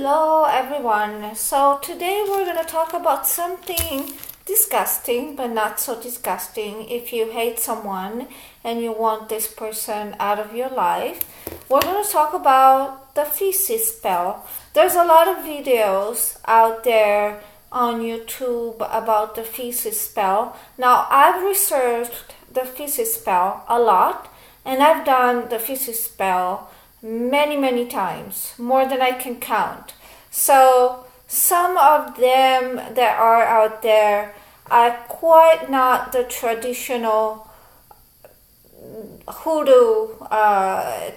Hello everyone. So today we're going to talk about something disgusting, but not so disgusting. If you hate someone and you want this person out of your life, we're going to talk about the feces spell. There's a lot of videos out there on YouTube about the feces spell. Now, I've researched the feces spell a lot, and I've done the feces spell many times, more than I can count. So some of them that are out there are quite not the traditional hoodoo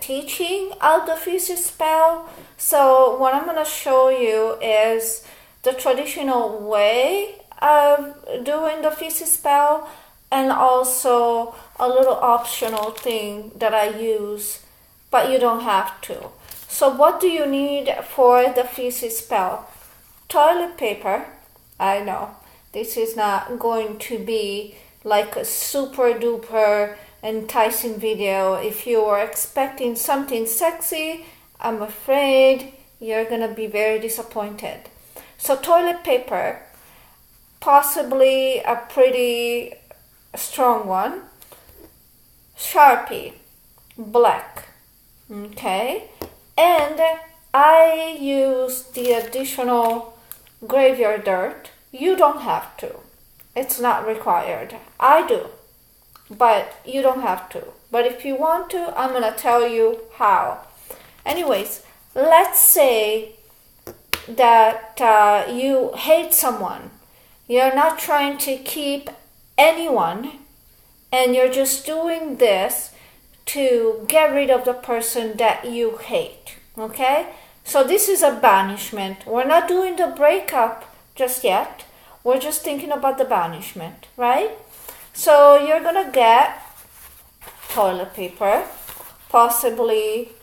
teaching of the feces spell. So what I'm going to show you is the traditional way of doing the feces spell, and also a little optional thing that I use, but you don't have to. So what do you need for the feces spell? Toilet paper. I know this is not going to be like a super duper enticing video. If you are expecting something sexy, I'm afraid you're gonna be very disappointed. So toilet paper, possibly a pretty strong one. Sharpie, black. Okay, and I use the additional graveyard dirt. You don't have to. It's not required. I do, but you don't have to. But if you want to, I'm going to tell you how. Anyways, let's say that you hate someone. You're not trying to keep anyone, and you're just doing this to get rid of the person that you hate. Okay? So this is a banishment. We're not doing the breakup just yet. We're just thinking about the banishment, right? So you're gonna get toilet paper, possibly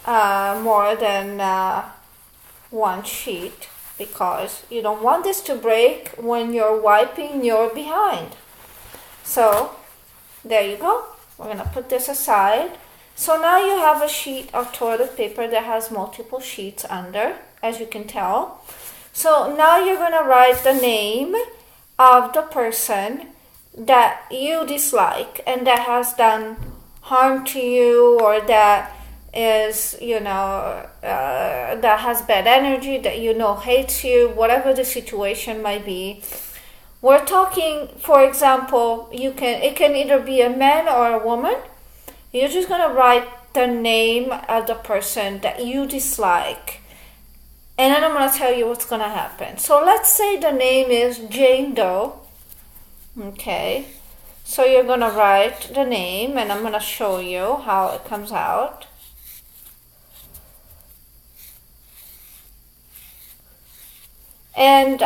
more than one sheet, because you don't want this to break when you're wiping your behind. So there you go. We're going to put this aside. So now you have a sheet of toilet paper that has multiple sheets under, as you can tell. So now you're going to write the name of the person that you dislike and that has done harm to you, or that is, that has bad energy, that hates you, whatever the situation might be. We're talking, for example, it can either be a man or a woman. You're just going to write the name of the person that you dislike. And then I'm going to tell you what's going to happen. So let's say the name is Jane Doe. Okay. So you're going to write the name, and I'm going to show you how it comes out. And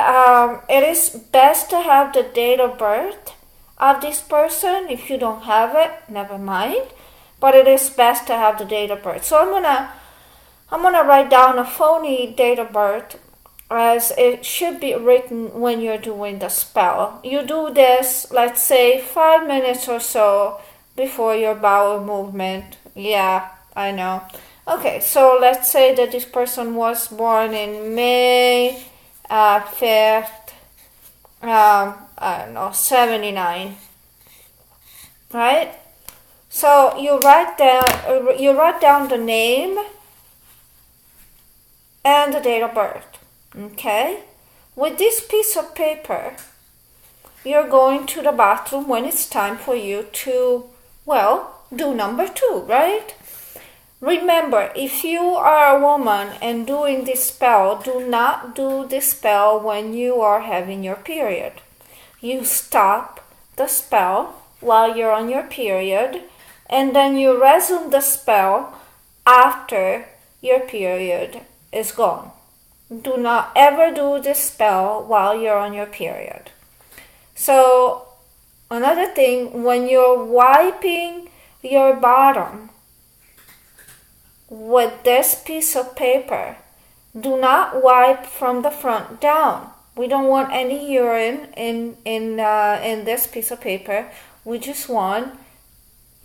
it is best to have the date of birth of this person. If you don't have it, never mind. But it is best to have the date of birth. So I'm gonna write down a phony date of birth, as it should be written when you're doing the spell. You do this, let's say, 5 minutes or so before your bowel movement. Yeah, I know. Okay, so let's say that this person was born in May 5th, I don't know, 79, right? So you write down the name and the date of birth. Okay? With this piece of paper, you're going to the bathroom when it's time for you to, do number 2, right? Remember, if you are a woman and doing this spell, do not do this spell when you are having your period. You stop the spell while you're on your period, and then you resume the spell after your period is gone. Do not ever do this spell while you're on your period. So, another thing, when you're wiping your bottom with this piece of paper, do not wipe from the front down. We don't want any urine in this piece of paper. We just want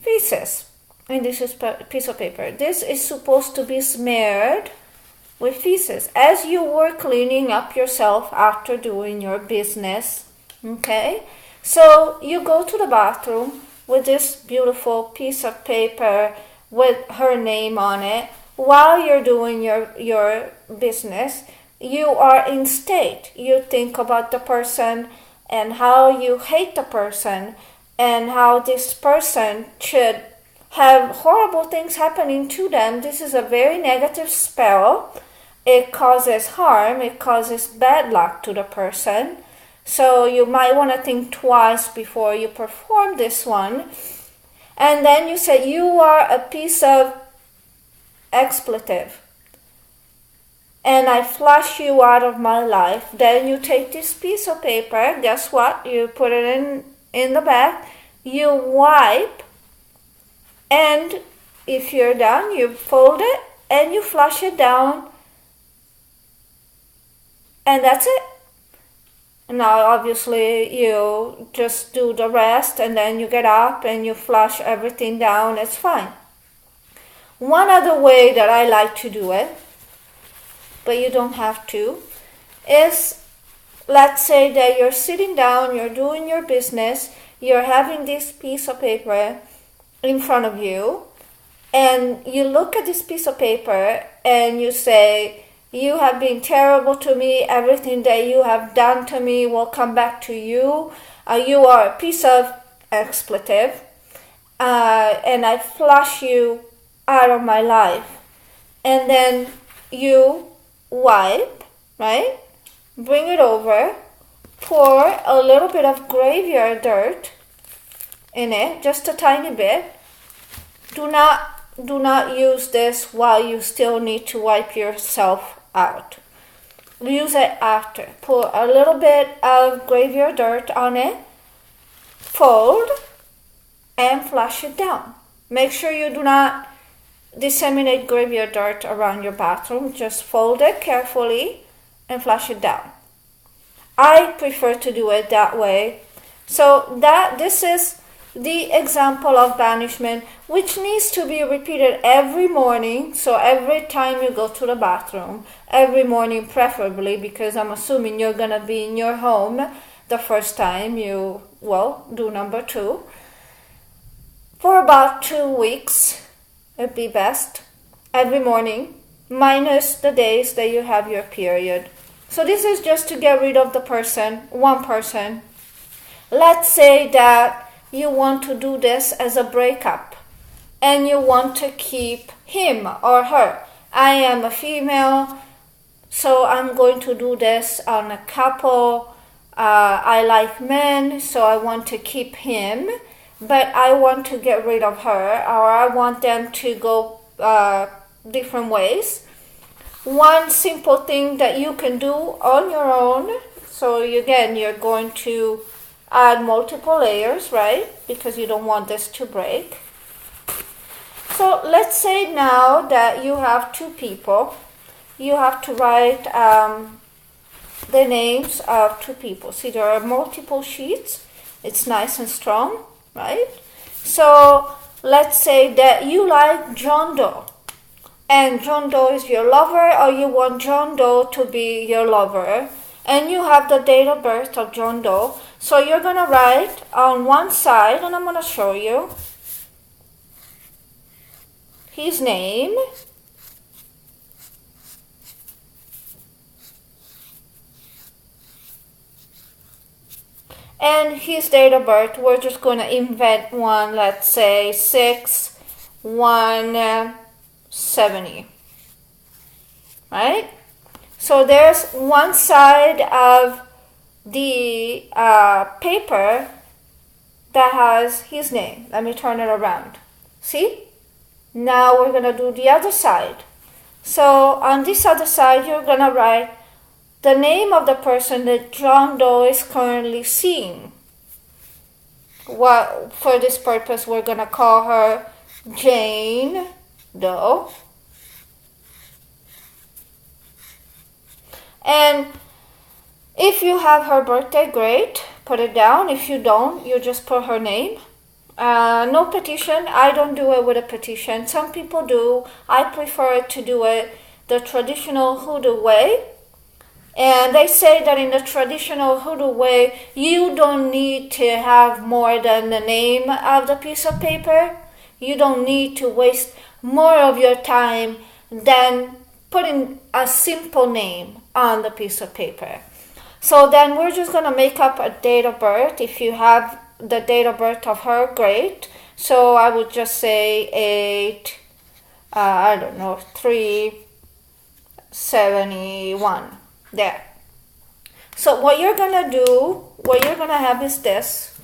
feces in this piece of paper. This is supposed to be smeared with feces as you were cleaning up yourself after doing your business. Okay? So you go to the bathroom with this beautiful piece of paper with her name on it while you're doing your business. You are in state. You think about the person and how you hate the person and how this person should have horrible things happening to them. This is a very negative spell. It causes harm. It causes bad luck to the person. So you might want to think twice before you perform this one. And then you say, you are a piece of expletive, and I flush you out of my life. Then you take this piece of paper, guess what? You put it in the bag, you wipe, and if you're done, you fold it and you flush it down, and that's it. Now obviously you just do the rest and then you get up and you flush everything down, it's fine. One other way that I like to do it, but you don't have to, is let's say that you're sitting down, you're doing your business, you're having this piece of paper in front of you, and you look at this piece of paper and you say, you have been terrible to me, everything that you have done to me will come back to you, you are a piece of expletive, and I flush you out of my life. And then you wipe, right? Bring it over, pour a little bit of graveyard dirt in it, just a tiny bit. Do not use this while you still need to wipe yourself out. Use it after. Pour a little bit of graveyard dirt on it, fold, and flush it down. Make sure you do not disseminate graveyard dirt around your bathroom. Just fold it carefully and flush it down. I prefer to do it that way. So this is the example of banishment, which needs to be repeated every morning. So every time you go to the bathroom, every morning preferably, because I'm assuming you're gonna be in your home the first time you, do number 2. For about 2 weeks, it'd be best. Every morning, minus the days that you have your period. So this is just to get rid of the person, one person. Let's say that you want to do this as a breakup and you want to keep him or her. I am a female, so I'm going to do this on a couple. I like men, so I want to keep him, but I want to get rid of her, or I want them to go different ways. One simple thing that you can do on your own, so again, you're going to add multiple layers, right? Because you don't want this to break. So let's say now that you have 2 people, you have to write the names of 2 people. See, there are multiple sheets. It's nice and strong, right? So let's say that you like John Doe, and John Doe is your lover, or you want John Doe to be your lover, and you have the date of birth of John Doe. So you're going to write on one side, and I'm going to show you his name, and his date of birth. We're just going to invent one, let's say 6/1/70, right? So there's one side of the paper that has his name. Let me turn it around. See? Now we're going to do the other side. So on this other side, you're going to write the name of the person that John Doe is currently seeing. Well, for this purpose, we're going to call her Jane Doe. And if you have her birthday, great, put it down. If you don't, you just put her name. No petition. I don't do it with a petition. Some people do. I prefer to do it the traditional Hoodoo way. And they say that in the traditional Hoodoo way, you don't need to have more than the name of the piece of paper. You don't need to waste more of your time than putting a simple name on the piece of paper. So then we're just going to make up a date of birth. If you have the date of birth of her, great. So I would just say 371. There. So what you're going to have is this.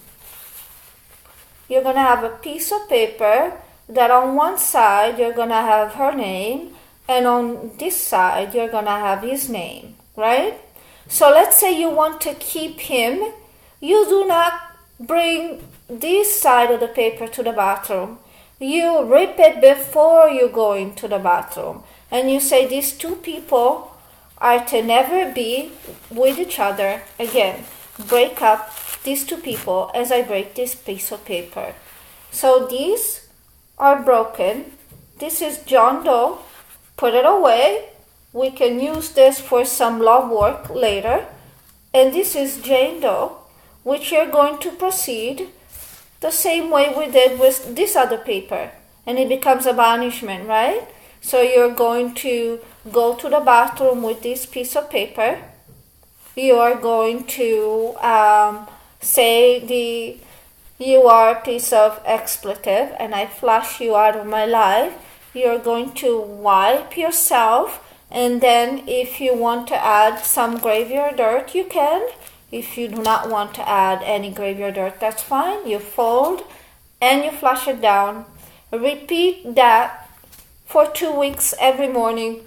You're going to have a piece of paper that on one side you're going to have her name, and on this side you're going to have his name, right? So let's say you want to keep him. You do not bring this side of the paper to the bathroom. You rip it before you go into the bathroom. And you say these two people are to never be with each other again. Break up these two people as I break this piece of paper. So these are broken. This is John Doe. Put it away. We can use this for some love work later. And this is Jane Doe, which you're going to proceed the same way we did with this other paper. And it becomes a banishment, right? So you're going to go to the bathroom with this piece of paper. You are going to say you are a piece of expletive and I flush you out of my life. You're going to wipe yourself, and then if you want to add some graveyard dirt, you can. If you do not want to add any graveyard dirt, that's fine. You fold and you flush it down. Repeat that for 2 weeks every morning.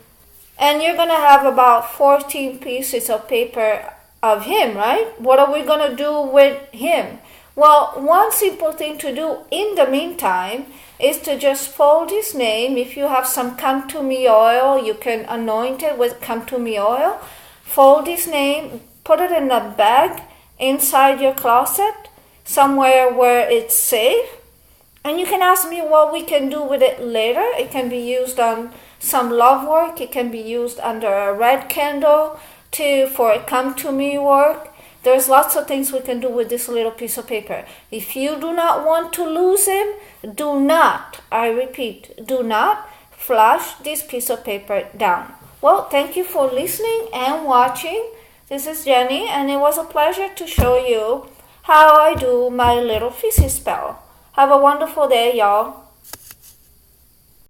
And you're going to have about 14 pieces of paper of him, right? What are we going to do with him? Well, one simple thing to do in the meantime is to just fold his name. If you have some come to me oil, you can anoint it with come to me oil. Fold his name, put it in a bag inside your closet, somewhere where it's safe. And you can ask me what we can do with it later. It can be used on some love work. It can be used under a red candle for a come to me work. There's lots of things we can do with this little piece of paper. If you do not want to lose him, do not, I repeat, do not flush this piece of paper down. Well, thank you for listening and watching. This is Jenny, and it was a pleasure to show you how I do my little feces spell. Have a wonderful day, y'all.